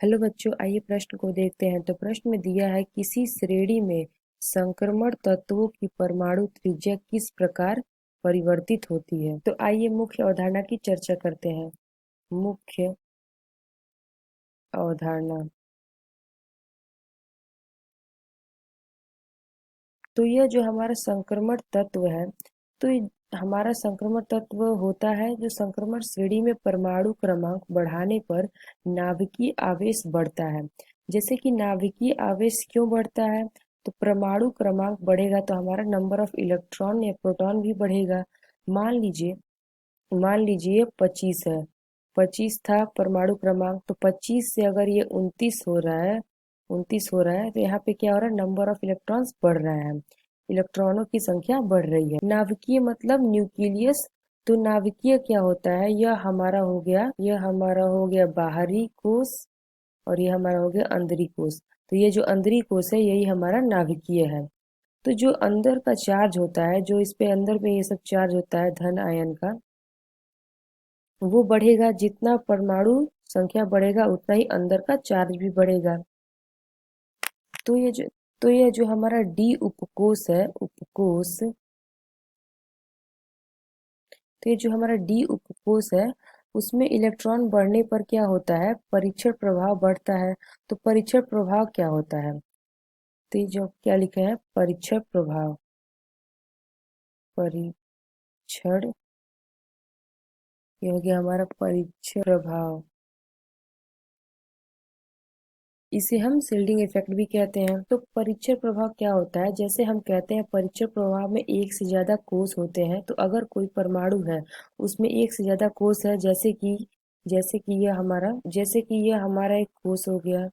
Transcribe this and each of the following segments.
Hello बच्चों, आइए प्रश्न को देखते हैं। तो प्रश्न में दिया है, किसी श्रेणी में संक्रमण तत्वों की परमाणु त्रिज्या किस प्रकार परिवर्तित होती है। तो आइए मुख्य अवधारणा की चर्चा करते हैं। मुख्य अवधारणा। तो यह जो हमारा संक्रमण तत्व है, तो हमारा संक्रमण तत्व होता है जो संक्रमण श्रेणी में परमाणु क्रमांक बढ़ाने पर नाभिकीय आवेश बढ़ता है। जैसे कि नाभिकीय आवेश क्यों बढ़ता है, तो परमाणु क्रमांक बढ़ेगा तो हमारा नंबर ऑफ इलेक्ट्रॉन या प्रोटॉन भी बढ़ेगा। मान लीजिए 25 है। 25 था परमाणु क्रमांक, तो 25 से अगर ये 29 हो रहा है तो यहाँ पे क्या हो रहा है, नंबर ऑफ इलेक्ट्रॉन्स बढ़ रहा है, इलेक्ट्रॉनों की संख्या बढ़ रही है। नाभिकीय मतलब न्यूक्लियस। तो नाभिकीय क्या होता है, यह हमारा हो गया बाहरी कोश, और ये हमारा हो गया अंदरी कोश। तो ये जो अंदरी कोश है यही हमारा नाभिकीय है। तो जो अंदर का चार्ज होता है, जो इस पे अंदर में ये सब चार्ज होता है धन आयन का, वो बढ़ेगा। जितना परमाणु संख्या बढ़ेगा उतना ही अंदर का चार्ज भी बढ़ेगा। तो ये जो तो ये जो हमारा डी उपकोष है, उपकोष। तो ये जो हमारा डी उपकोष है, उसमें इलेक्ट्रॉन बढ़ने पर क्या होता है, परीक्षण प्रभाव बढ़ता है। तो परीक्षण प्रभाव क्या होता है, तो ये जो क्या लिखा है, परीक्षण प्रभाव। परीक्षण, ये हो गया हमारा परीक्षण प्रभाव। इसे हम शिल्डिंग इफेक्ट भी कहते हैं। तो परीक्षण प्रभाव क्या होता है, जैसे हम कहते हैं परीक्षण प्रभाव में एक से ज्यादा कोष होते हैं। तो अगर कोई परमाणु है उसमें एक से ज्यादा कोष है, जैसे कि यह हमारा एक कोष हो गया।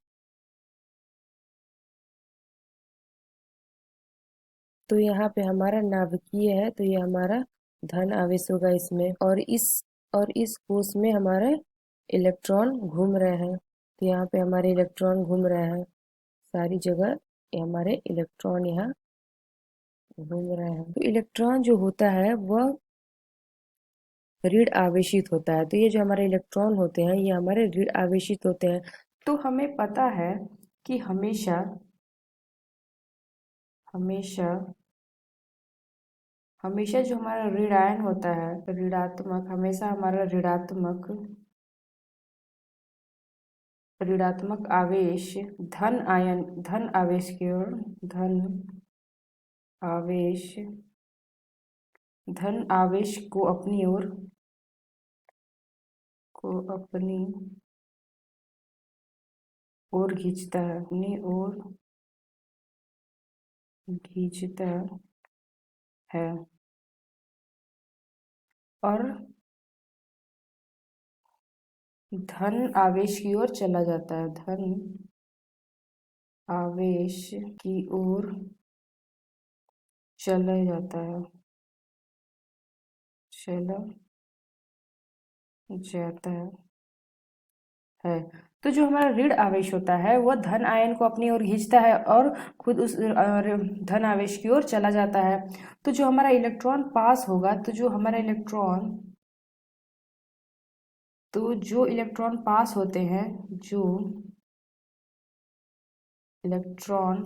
तो यहाँ पे हमारा नाभिकीय है, तो ये हमारा धन आवेश होगा इसमें, और इस कोष में हमारे इलेक्ट्रॉन घूम रहे हैं। तो यहाँ पे हमारे इलेक्ट्रॉन घूम रहे हैं सारी जगह, ये हमारे इलेक्ट्रॉन यहाँ घूम रहे हैं। तो इलेक्ट्रॉन जो होता है वह ऋण आवेशित होता है। तो ये जो हमारे इलेक्ट्रॉन होते हैं ये हमारे ऋण आवेशित होते हैं। तो हमें पता है कि हमेशा हमेशा हमेशा जो हमारा ऋण आयन होता है, ऋणात्मक, हमेशा हमारा ऋणात्मक आवेश धन आवेश की ओर आवेश धन आवेश को अपनी ओर खींचता है, अपनी ओर खींचता है, और धन आवेश की ओर चला जाता है, धन आवेश की ओर चला जाता है। तो जो हमारा ऋण आवेश होता है वह धन आयन को अपनी ओर खींचता है और खुद उस धन आवेश की ओर चला जाता है। तो जो हमारा इलेक्ट्रॉन पास होगा, जो इलेक्ट्रॉन पास होते हैं, इलेक्ट्रॉन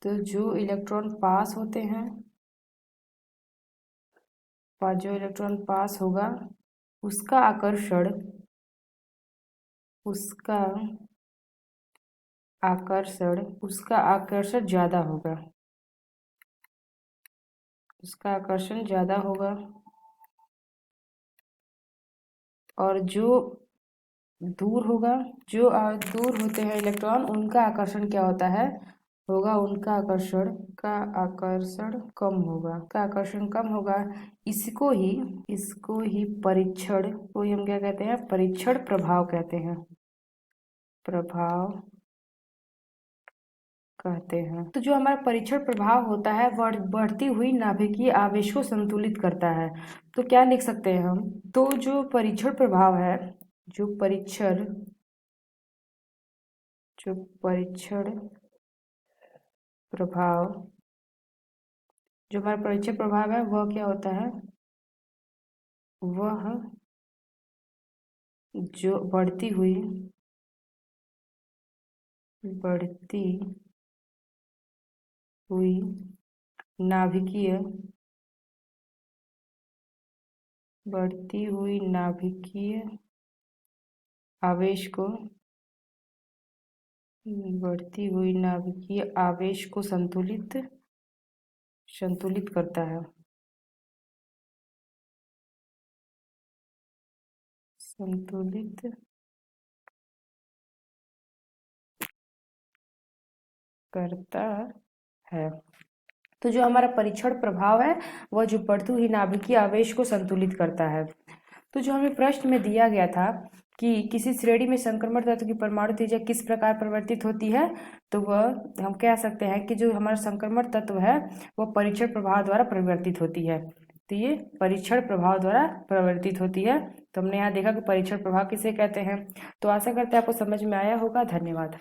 जो इलेक्ट्रॉन पास होते हैं, जो इलेक्ट्रॉन पास होगा उसका आकर्षण उसका आकर्षण उसका आकर्षण ज्यादा होगा, उसका आकर्षण ज्यादा होगा। और जो दूर होगा, दूर होते हैं इलेक्ट्रॉन, उनका आकर्षण क्या होता है, उनका आकर्षण कम होगा, इसको ही परीक्षण को ही हम क्या कहते हैं, परीक्षण प्रभाव कहते हैं। तो जो हमारा परीक्षण प्रभाव होता है बढ़ती हुई नाभिकीय आवेश को संतुलित करता है। तो क्या लिख सकते हैं हम, तो जो परीक्षण प्रभाव है, जो परीक्षण प्रभाव जो हमारा परीक्षण प्रभाव है वह क्या होता है, वह जो बढ़ती हुई नाभिकीय बढ़ती हुई नाभिकीय आवेश को संतुलित करता है। संतुलित करता है। तो जो हमारा परीक्षण प्रभाव है वह जो बढ़ती हुई नाभिकीय आवेश को संतुलित करता है। तो जो हमें प्रश्न में दिया गया था कि किसी श्रेणी में संक्रमण तत्व की परमाणु त्रिज्या किस प्रकार परिवर्तित होती है, तो वह हम कह सकते हैं कि जो हमारा संक्रमण तत्व है वह परीक्षण प्रभाव द्वारा परिवर्तित होती है। तो ये परीक्षण प्रभाव द्वारा परिवर्तित होती है। तो हमने यहाँ देखा कि परीक्षण प्रभाव किसे कहते हैं। तो आशा करते हैं आपको समझ में आया होगा। धन्यवाद।